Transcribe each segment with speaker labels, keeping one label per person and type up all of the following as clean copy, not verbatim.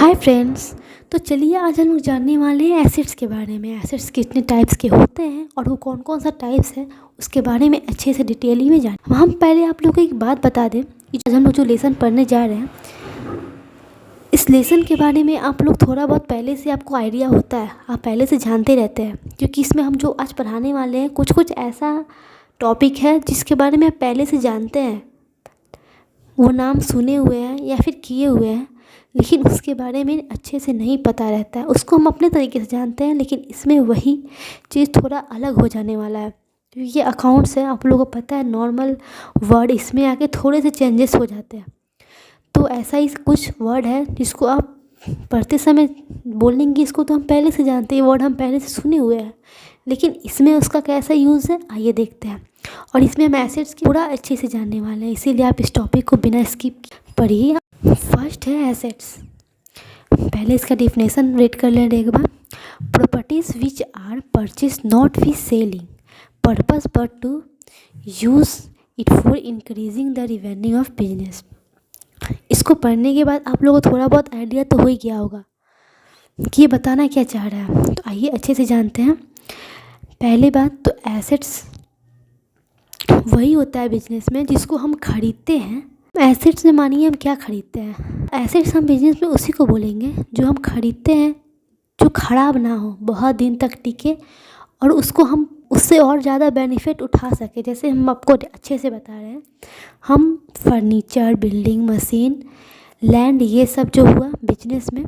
Speaker 1: Hi friends. तो चलिए आज हम लोग जानने वाले हैं एसिड्स के बारे में। एसिड्स कितने टाइप्स के होते हैं और वो कौन कौन सा टाइप्स है उसके बारे में अच्छे से डिटेल में जान। हम पहले आप लोगों को एक बात बता दें कि आज हम लोग जो लेसन पढ़ने जा रहे हैं, इस लेसन के बारे में आप लोग थोड़ा बहुत पहले से आपको आइडिया होता है, आप पहले से जानते रहते हैं, क्योंकि इसमें हम जो आज पढ़ाने वाले हैं कुछ कुछ ऐसा टॉपिक है जिसके बारे में आप पहले से जानते हैं, वो नाम सुने हुए हैं या फिर किए हुए हैं, लेकिन उसके बारे में अच्छे से नहीं पता रहता है। उसको हम अपने तरीके से जानते हैं, लेकिन इसमें वही चीज़ थोड़ा अलग हो जाने वाला है, क्योंकि ये अकाउंट्स है। आप लोगों को पता है नॉर्मल वर्ड इसमें आके थोड़े से चेंजेस हो जाते हैं। तो ऐसा ही कुछ वर्ड है जिसको आप पढ़ते समय बोलेंगे, इसको तो हम पहले से जानते हैं, ये वर्ड हम पहले से सुने हुए हैं, लेकिन इसमें उसका कैसा यूज़ है आइए देखते हैं। और इसमें हम एसिड्स की पूरा अच्छे से जानने वाले हैं, इसीलिए आप इस टॉपिक को बिना स्किप पढ़िए। फर्स्ट है एसेट्स। पहले इसका डिफिनेशन रीड कर लें एक बार। Properties which are purchase not we selling purpose but to use it for increasing the revenue of business. इसको पढ़ने के बाद आप लोगों को थोड़ा बहुत आइडिया तो हो ही गया होगा कि ये बताना क्या चाह रहा है। तो आइए अच्छे से जानते हैं। पहली बात तो एसेट्स वही होता है बिजनेस में जिसको हम खरीदते हैं। एसेट्स में मानिए हम क्या खरीदते हैं, एसेट्स हम बिजनेस में उसी को बोलेंगे जो हम खरीदते हैं जो ख़राब ना हो, बहुत दिन तक टिके और उसको हम उससे और ज़्यादा बेनिफिट उठा सके। जैसे हम आपको अच्छे से बता रहे हैं, हम फर्नीचर, बिल्डिंग, मशीन, लैंड, ये सब जो हुआ बिजनेस में,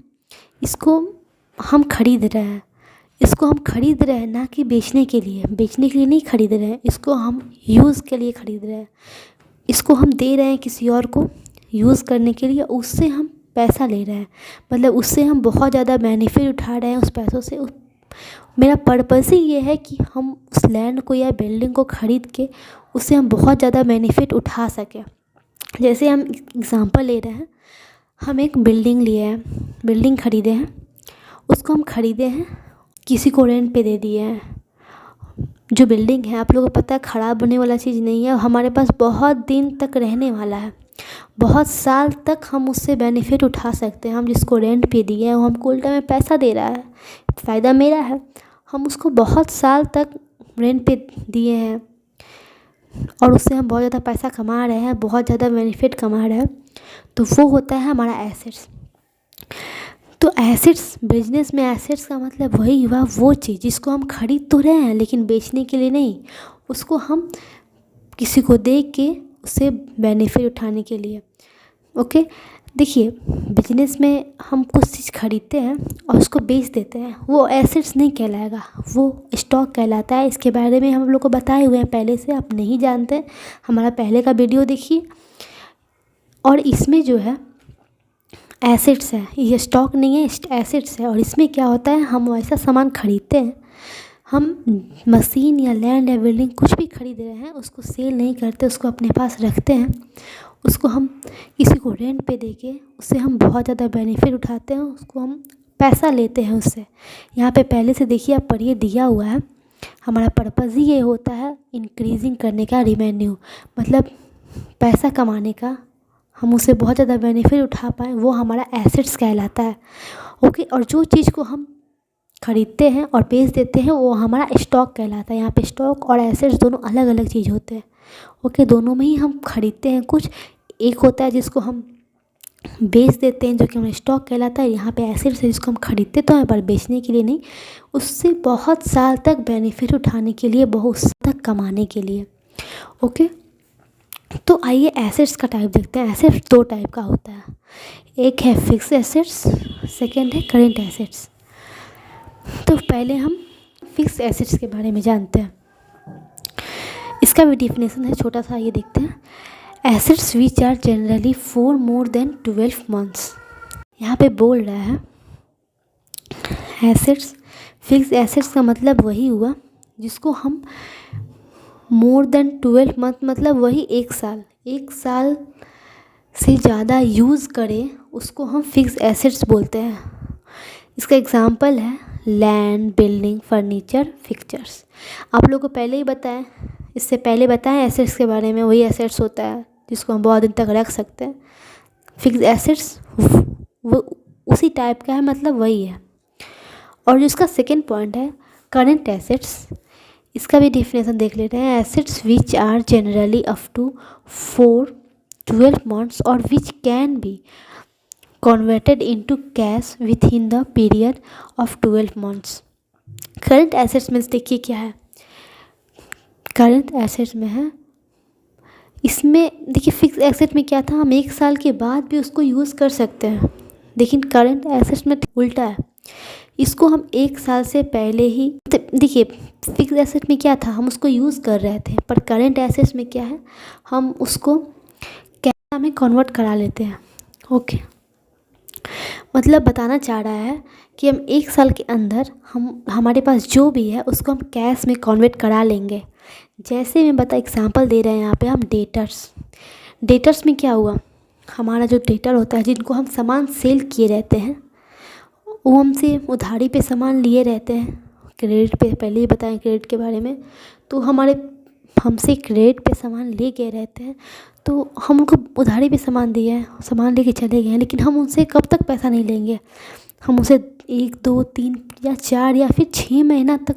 Speaker 1: इसको हम खरीद रहे हैं। इसको हम खरीद रहे हैं ना कि बेचने के लिए, बेचने के लिए नहीं खरीद रहे हैं, इसको हम यूज़ के लिए खरीद रहे हैं। इसको हम दे रहे हैं किसी और को यूज़ करने के लिए, उससे हम पैसा ले रहे हैं, मतलब उससे हम बहुत ज़्यादा बेनिफिट उठा रहे हैं उस पैसों से। मेरा पर्पस ही ये है कि हम उस लैंड को या बिल्डिंग को ख़रीद के उससे हम बहुत ज़्यादा बेनिफिट उठा सकें। जैसे हम एग्ज़ाम्पल ले रहे हैं, हम एक बिल्डिंग लिए हैं, बिल्डिंग ख़रीदे हैं, उसको हम ख़रीदे हैं, किसी को रेंट पे दे दिए हैं। जो बिल्डिंग है आप लोगों को पता है ख़राब होने वाला चीज़ नहीं है, हमारे पास बहुत दिन तक रहने वाला है, बहुत साल तक हम उससे बेनिफिट उठा सकते हैं। हम जिसको रेंट पे दिए हैं वो हमको उल्टा में पैसा दे रहा है, फ़ायदा मेरा है। हम उसको बहुत साल तक रेंट पे दिए हैं और उससे हम बहुत ज़्यादा पैसा कमा रहे हैं, बहुत ज़्यादा बेनिफिट कमा रहे हैं, तो वो होता है हमारा एसेट्स। तो एसेट्स बिजनेस में, एसेट्स का मतलब वही हुआ वो चीज़ जिसको हम खरीद तो रहे हैं लेकिन बेचने के लिए नहीं, उसको हम किसी को दे के उससे बेनिफिट उठाने के लिए। ओके, देखिए बिजनेस में हम कुछ चीज़ खरीदते हैं और उसको बेच देते हैं, वो एसेट्स नहीं कहलाएगा, वो स्टॉक कहलाता है। इसके बारे में हम लोग को बताए हुए हैं पहले से, आप नहीं जानते हमारा पहले का वीडियो देखिए। और इसमें जो है एसेट्स है, ये स्टॉक नहीं है, एसेट्स है। और इसमें क्या होता है, हम वैसा सामान खरीदते हैं, हम मशीन या लैंड या बिल्डिंग कुछ भी खरीद रहे हैं, उसको सेल नहीं करते, उसको अपने पास रखते हैं, उसको हम किसी को रेंट पे देके उससे हम बहुत ज़्यादा बेनिफिट उठाते हैं, उसको हम पैसा लेते हैं उससे। यहाँ पे पहले से देखिए आप पढ़िए, दिया हुआ है हमारा पर्पज़ ही ये होता है इंक्रीजिंग करने का, रेवेन्यू मतलब पैसा कमाने का, हम उससे बहुत ज़्यादा बेनिफिट उठा पाएँ, वो हमारा एसेट्स कहलाता है। ओके, और जो चीज़ को हम खरीदते हैं और बेच देते हैं वो हमारा स्टॉक कहलाता है। यहाँ पे स्टॉक और एसेट्स दोनों अलग अलग चीज़ होते हैं। ओके, दोनों में ही हम खरीदते हैं कुछ, एक होता है जिसको हम बेच देते हैं जो कि हमारा स्टॉक कहलाता है, यहाँ पे एसेट्स है जिसको हम खरीदते तो हैं पर बेचने के लिए नहीं, उससे बहुत साल तक बेनिफिट उठाने के लिए, बहुत साल तक कमाने के लिए। ओके, तो आइए एसेट्स का टाइप देखते हैं। एसेट्स दो टाइप का होता है, एक है फिक्स एसेट्स, सेकेंड है करेंट एसेट्स। तो पहले हम फिक्स एसेट्स के बारे में जानते हैं, इसका भी डिफिनेशन है छोटा सा, ये देखते हैं। Assets which are generally for more than 12 months. यहाँ पे बोल रहा है एसेट्स, फिक्स एसेट्स का मतलब वही हुआ जिसको हम मोर देन 12 मंथ मतलब वही एक साल से ज़्यादा यूज़ करें, उसको हम फिक्स एसेट्स बोलते हैं। इसका एग्जांपल है लैंड, बिल्डिंग, फर्नीचर, फिक्चर्स। आप लोगों को पहले ही बताएं, इससे पहले बताएं एसेट्स के बारे में, वही एसेट्स होता है जिसको हम बहुत दिन तक रख सकते हैं। फिक्स एसेट्स वो उसी टाइप का है, मतलब वही है। और जो इसका सेकेंड पॉइंट है करंट एसेट्स, इसका भी डिफिनेशन देख लेते हैं। Assets which are generally up to 4-12 months और which can be converted into cash within the period of 12 months। Current assets means देखिए क्या है, करंट एसेट्स में है, इसमें देखिए फिक्स एसेट में क्या था, हम 1 साल के बाद भी उसको यूज़ कर सकते हैं, लेकिन करंट एसेट्स में उल्टा है, इसको हम 1 साल से पहले ही, देखिए फिक्स एसेट में क्या था, हम उसको यूज़ कर रहे थे, पर करंट एसेट्स में क्या है, हम उसको कैश में कन्वर्ट करा लेते हैं। ओके, मतलब बताना चाह रहा है कि हम 1 साल के अंदर हमारे पास जो भी है उसको हम कैश में कन्वर्ट करा लेंगे। जैसे मैं एग्जांपल दे रहे हैं यहाँ पे हम डेटर्स में क्या हुआ, हमारा जो डेटर होता है, जिनको हम सामान सेल किए रहते हैं, वो हमसे उधारी पे सामान लिए रहते हैं, क्रेडिट पे, पहले ही बताएं क्रेडिट के बारे में, तो हमसे क्रेडिट पे सामान ले गए रहते हैं, तो हम उनको उधारी पे सामान दिए हैं, सामान लेके चले गए हैं, लेकिन हम उनसे कब तक पैसा नहीं लेंगे, हम उसे 1, 2, 3 या 4 या फिर 6 महीना तक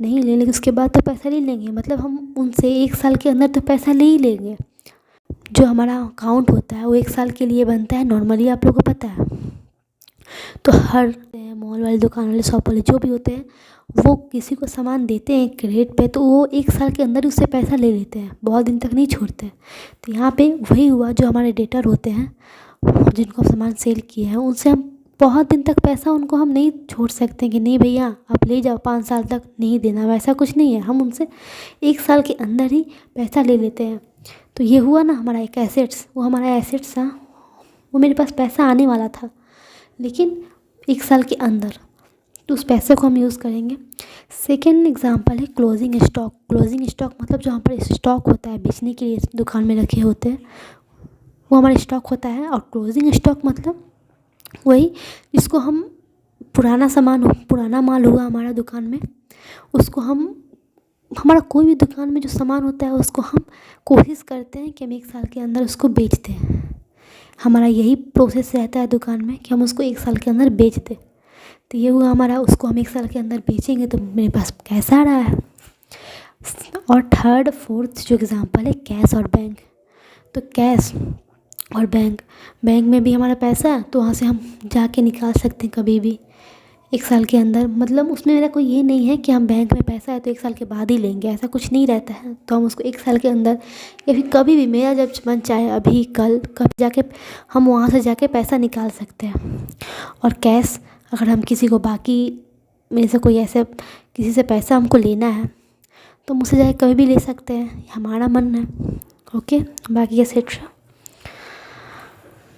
Speaker 1: नहीं ले लेंगे, उसके बाद तो पैसा ले लेंगे, मतलब हम उनसे 1 साल के अंदर तो पैसा ले ही लेंगे। जो हमारा अकाउंट होता है वो 1 साल के लिए बनता है नॉर्मली, आप लोगों को पता है। तो हर मॉल वाले, दुकान वाले, शॉप वाले जो भी होते हैं, वो किसी को सामान देते हैं क्रेडिट पे, तो वो 1 साल के अंदर उससे पैसा ले लेते हैं, बहुत दिन तक नहीं छोड़ते। तो यहाँ पे वही हुआ, जो हमारे डेटर होते हैं, जिनको सामान सेल किए हैं, उनसे हम बहुत दिन तक पैसा उनको हम नहीं छोड़ सकते कि नहीं भैया आप ले जाओ, 5 साल तक नहीं देना, वैसा कुछ नहीं है, हम उनसे 1 साल के अंदर ही पैसा ले लेते हैं। तो ये हुआ ना हमारा एक एसेट्स, वो हमारा एसेट्स था, वो मेरे पास पैसा आने वाला था, लेकिन 1 साल के अंदर, तो उस पैसे को हम यूज़ करेंगे। सेकेंड एग्जांपल है क्लोजिंग स्टॉक। क्लोजिंग स्टॉक मतलब जो हमारे स्टॉक होता है बेचने के लिए दुकान में रखे होते हैं, वो हमारा स्टॉक होता है। और क्लोजिंग स्टॉक मतलब वही जिसको हम पुराना माल हुआ हमारा दुकान में, उसको हमारा कोई भी दुकान में जो सामान होता है उसको हम कोशिश करते हैं कि हम 1 साल के अंदर उसको बेच दें। हमारा यही प्रोसेस रहता है दुकान में कि हम उसको 1 साल के अंदर बेच दें। तो ये हुआ हमारा, उसको हम 1 साल के अंदर बेचेंगे तो मेरे पास कैश आ रहा है। और थर्ड फोर्थ जो एग्जांपल है कैश और बैंक। तो कैश और बैंक में भी हमारा पैसा है, तो वहाँ से हम जाके निकाल सकते हैं कभी भी 1 साल के अंदर। मतलब उसमें मेरा कोई ये नहीं है कि हम बैंक में पैसा है तो 1 साल के बाद ही लेंगे, ऐसा कुछ नहीं रहता है। तो हम उसको 1 साल के अंदर या फिर कभी भी, मेरा जब मन चाहे, अभी, कल, कभी जाके हम वहाँ से जाके पैसा निकाल सकते हैं। और कैश, अगर हम किसी को बाकी मेरे से कोई ऐसे किसी से पैसा हमको लेना है तो मुझसे जाके कभी भी ले सकते हैं, हमारा मन है। ओके, बाकी एसेट्स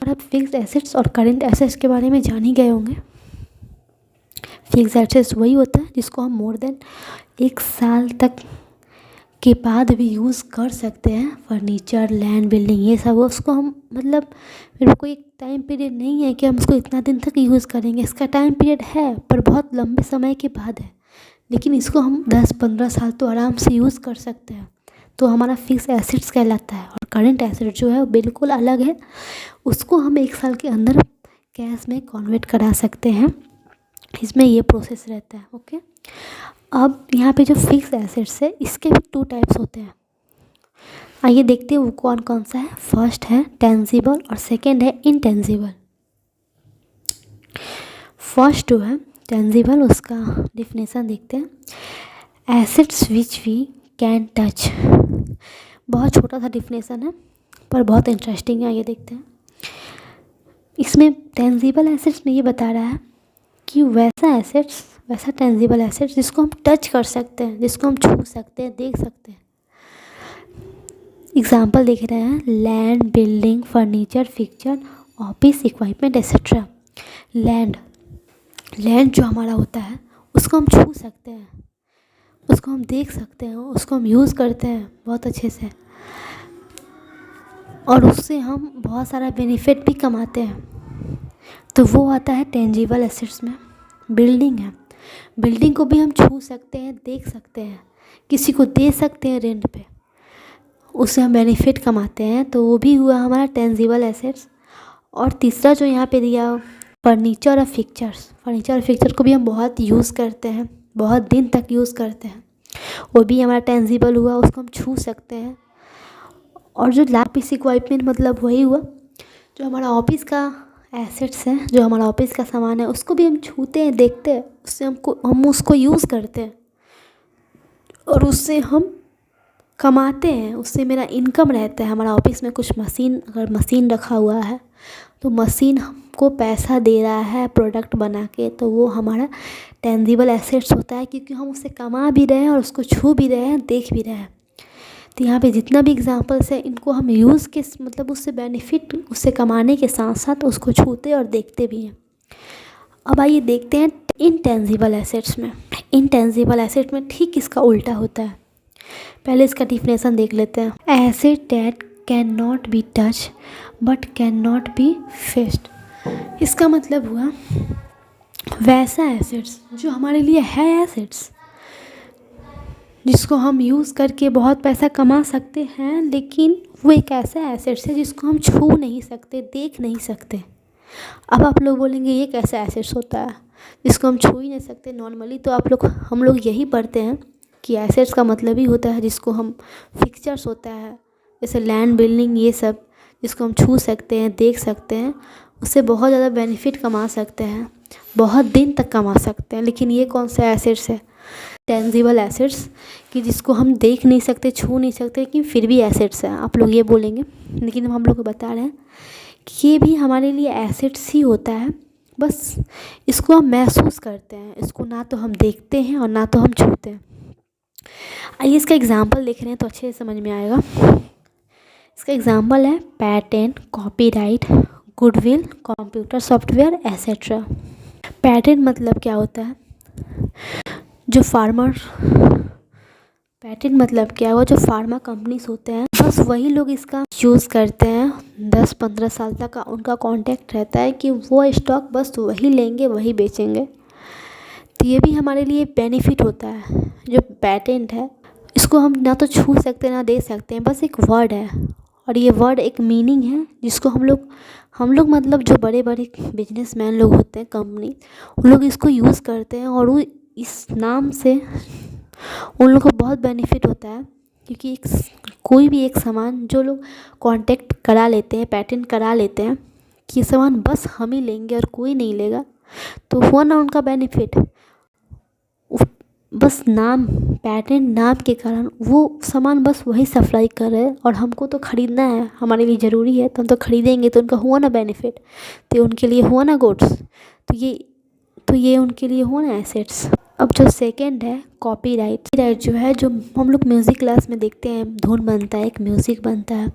Speaker 1: और अब फिक्स्ड एसेट्स और करंट एसेट्स के बारे में जान ही गए होंगे। फिक्स्ड एसेट्स वही होता है जिसको हम मोर देन 1 साल तक के बाद भी यूज़ कर सकते हैं। फर्नीचर, लैंड, बिल्डिंग, ये सब उसको हम, मतलब मेरे को एक टाइम पीरियड नहीं है कि हम उसको इतना दिन तक यूज़ करेंगे, इसका टाइम पीरियड है पर बहुत लंबे समय के बाद है, लेकिन इसको हम 10-15 साल तो आराम से यूज़ कर सकते हैं। तो हमारा फिक्स एसेट्स कहलाता है। और करंट एसेट जो है वो बिल्कुल अलग है, उसको हम 1 साल के अंदर कैश में कन्वर्ट करा सकते हैं, इसमें ये प्रोसेस रहता है। ओके, अब यहाँ पे जो फिक्स एसेट्स है इसके भी 2 टाइप्स होते हैं। आइए देखते हैं वो कौन कौन सा है। फर्स्ट है टेंजिबल और सेकंड है इनटेंजिबल। फर्स्ट जो है टेंजिबल, उसका डिफिनेशन देखते हैं। Assets which we can touch. बहुत छोटा सा डिफिनेशन है पर बहुत इंटरेस्टिंग है, ये देखते हैं। इसमें टेंजिबल एसेट्स में ये बता रहा है कि वैसा टेंजिबल एसेट्स जिसको हम टच कर सकते हैं, जिसको हम छू सकते हैं, देख सकते हैं। एग्जाम्पल देख रहे हैं, land, building, furniture, fixture, office equipment etcetera. Land जो हमारा होता है उसको हम छू सकते हैं, उसको हम देख सकते हैं, उसको हम यूज़ करते हैं बहुत अच्छे से, और उससे हम बहुत सारा बेनिफिट भी कमाते हैं। तो वो आता है टेंजिबल एसेट्स में। बिल्डिंग है, बिल्डिंग को भी हम छू सकते हैं, देख सकते हैं, किसी को दे सकते हैं रेंट पे, उससे हम बेनिफिट कमाते हैं, तो वो भी हुआ हमारा टेंजिबल एसेट्स। और तीसरा जो यहाँ पे दिया फर्नीचर और फिक्चर को भी हम बहुत यूज़ करते हैं, बहुत दिन तक यूज़ करते हैं। वो भी हमारा टेंजिबल हुआ, उसको हम छू सकते हैं। और जो ऑफिस इक्विपमेंट मतलब वही हुआ जो हमारा ऑफिस का एसेट्स है, जो हमारा ऑफिस का सामान है, उसको भी हम छूते हैं, देखते हैं, उससे हम उसको यूज़ करते हैं और उससे हम कमाते हैं, उससे मेरा इनकम रहता है। हमारा ऑफिस में कुछ अगर मशीन रखा हुआ है तो मशीन हमको पैसा दे रहा है प्रोडक्ट बना के, तो वो हमारा टेंजिबल एसेट्स होता है, क्योंकि हम उससे कमा भी रहे हैं और उसको छू भी रहे हैं, देख भी रहे हैं। तो यहाँ पे जितना भी एग्जांपल्स है इनको हम यूज़ के मतलब उससे बेनिफिट, उससे कमाने के साथ साथ उसको छूते और देखते भी हैं। अब आइए देखते हैं इनटेंजिबल एसेट्स में। इनटेंजिबल एसेट में ठीक इसका उल्टा होता है। पहले इसका डिफिनेशन देख लेते हैं। Asset that can not be touch but can not be faced. इसका मतलब हुआ वैसा एसेट्स जो हमारे लिए है एसेट्स, जिसको हम यूज़ करके बहुत पैसा कमा सकते हैं, लेकिन वो एक ऐसा एसेट्स है जिसको हम छू नहीं सकते, देख नहीं सकते। अब आप लोग बोलेंगे ये कैसा एसेट्स होता है जिसको हम छू ही नहीं सकते। नॉर्मली तो हम लोग यही पढ़ते हैं कि एसेट्स का मतलब ही होता है जिसको हम फिक्चर्स होता है, जैसे लैंड, बिल्डिंग, ये सब जिसको हम छू सकते हैं, देख सकते हैं, उससे बहुत ज़्यादा बेनिफिट कमा सकते हैं, बहुत दिन तक कमा सकते हैं। लेकिन ये कौन सा एसेट्स है? टेंजिबल एसेट्स, कि जिसको हम देख नहीं सकते, छू नहीं सकते, लेकिन फिर भी एसेट्स हैं। आप लोग ये बोलेंगे, लेकिन हम लोग को बता रहे हैं कि ये भी हमारे लिए एसेट्स ही होता है, बस इसको हम महसूस करते हैं, इसको ना तो हम देखते हैं और ना तो हम छूते हैं। आइए इसका एग्जाम्पल देख रहे हैं तो अच्छे से समझ में आएगा। इसका एग्जाम्पल है patent, copyright, goodwill, computer software etcetera. Patent मतलब क्या होता है? पैटेंट मतलब क्या हुआ, जो फार्मा कंपनीज होते हैं बस वही लोग इसका यूज़ करते हैं। 10-15 साल तक का उनका कॉन्ट्रैक्ट रहता है कि वो स्टॉक बस वही लेंगे, वही बेचेंगे। तो ये भी हमारे लिए बेनिफिट होता है। जो पैटेंट है इसको हम ना तो छू सकते ना दे सकते हैं, बस एक वर्ड है, और ये वर्ड एक मीनिंग है जिसको हम लोग मतलब जो बड़े बड़े बिजनेसमैन लोग होते हैं, कंपनी, उन लोग इसको यूज़ करते हैं और वो इस नाम से उन लोग को बहुत बेनिफिट होता है। क्योंकि कोई भी एक सामान जो लोग कॉन्ट्रैक्ट करा लेते हैं, पैटेंट करा लेते हैं कि ये सामान बस हम ही लेंगे और कोई नहीं लेगा, तो हुआ ना उनका बेनिफिट। बस नाम, पैटेंट नाम के कारण वो सामान बस वही सप्लाई कर रहे हैं और हमको तो ख़रीदना है, हमारे लिए ज़रूरी है, तो हम तो ख़रीदेंगे, तो उनका हुआ ना बेनिफिट, तो उनके लिए हुआ ना गुड्स, तो ये उनके लिए हुआ ना एसेट्स। अब जो सेकंड है कॉपीराइट जो है, जो हम लोग म्यूज़िक क्लास में देखते हैं, धुन बनता है, एक म्यूज़िक बनता है,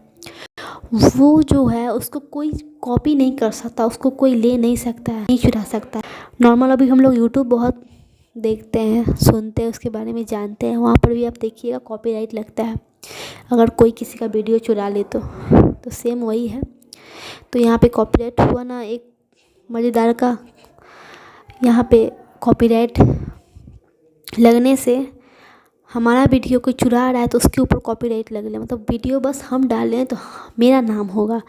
Speaker 1: वो जो है उसको कोई कॉपी नहीं कर सकता, उसको कोई ले नहीं सकता है, नहीं चुरा सकता है। नॉर्मल अभी हम लोग यूट्यूब बहुत देखते हैं, सुनते हैं, उसके बारे में जानते हैं, वहाँ पर भी आप देखिएगा कॉपीराइट लगता है। अगर कोई किसी का वीडियो चुरा ले तो सेम वही है। तो यहाँ पे कॉपीराइट हुआ ना एक मज़ेदार का। यहाँ पे कॉपीराइट लगने से हमारा वीडियो कोई चुरा रहा है तो उसके ऊपर कॉपीराइट लग रहा है, मतलब वीडियो बस हम डाल रहे हैं तो मेरा नाम होगा,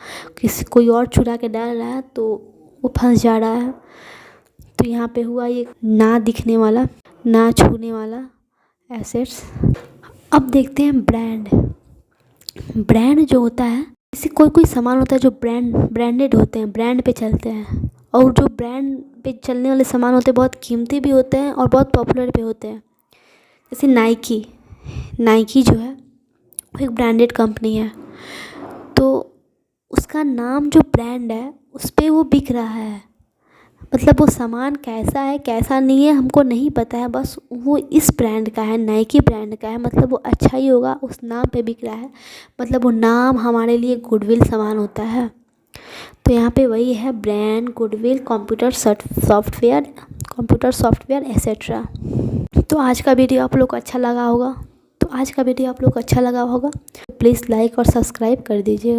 Speaker 1: कोई और चुरा के डाल रहा है तो वो फंस जा रहा है। तो यहाँ पे हुआ ये ना दिखने वाला, ना छूने वाला एसेट्स। अब देखते हैं ब्रांड जो होता है, जैसे कोई सामान होता है जो ब्रांडेड होते हैं, ब्रांड पे चलते हैं, और जो ब्रांड पे चलने वाले सामान होते हैं बहुत कीमती भी होते हैं और बहुत पॉपुलर भी होते हैं। जैसे नाइकी जो है वो एक ब्रांडेड कंपनी है, तो उसका नाम जो ब्रांड है उस पर वो बिक रहा है। मतलब वो सामान कैसा है कैसा नहीं है हमको नहीं पता है, बस वो इस ब्रांड का है, नाइकी ब्रांड का है, मतलब वो अच्छा ही होगा, उस नाम पे बिक रहा है, मतलब वो नाम हमारे लिए गुडविल सामान होता है। तो यहाँ पे वही है brand, goodwill, computer software etcetera. तो आज का वीडियो आप लोग को अच्छा लगा होगा, प्लीज़ लाइक और सब्सक्राइब कर दीजिएगा।